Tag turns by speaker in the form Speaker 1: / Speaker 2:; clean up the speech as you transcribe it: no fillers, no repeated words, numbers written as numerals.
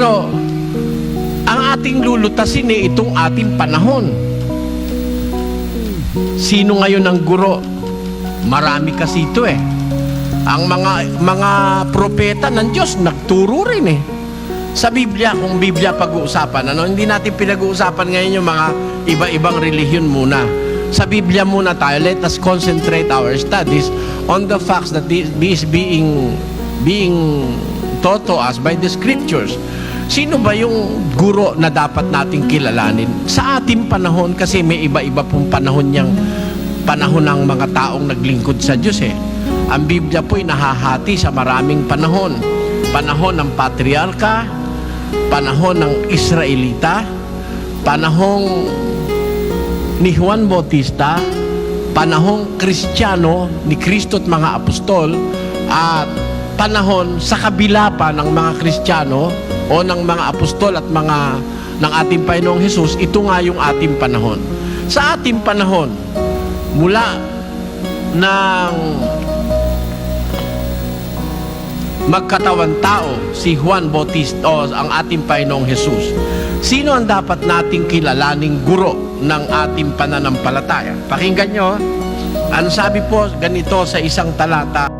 Speaker 1: Pero, ang ating lulutasin itong ating panahon. Sino ngayon ang guro? Marami kasi ito Ang mga propeta ng Diyos, nagturo rin Sa Biblia, kung Biblia pag-uusapan, hindi natin pinag-uusapan ngayon yung mga iba-ibang relihiyon muna. Sa Biblia muna tayo, let us concentrate our studies on the facts that this being taught to us by the scriptures. Sino ba yung guro na dapat nating kilalanin? Sa ating panahon, kasi may iba-iba pong panahon panahon ng mga taong naglingkod sa Diyos Ang Biblia po'y nahahati sa maraming panahon. Panahon ng patriarka, panahon ng Israelita, panahong ni Juan Bautista, panahong Kristiyano ni Kristo at mga apostol, at panahon sa kabila pa ng mga Kristiyano o ng mga apostol at ng ating Panginoong Hesus. Ito nga yung ating panahon. Sa ating panahon, mula ng magkatawan tao si Juan Bautista o ang ating Panginoong Hesus, sino ang dapat nating kilalaning guro ng ating pananampalataya? Pakinggan nyo, ano sabi po ganito sa isang talata.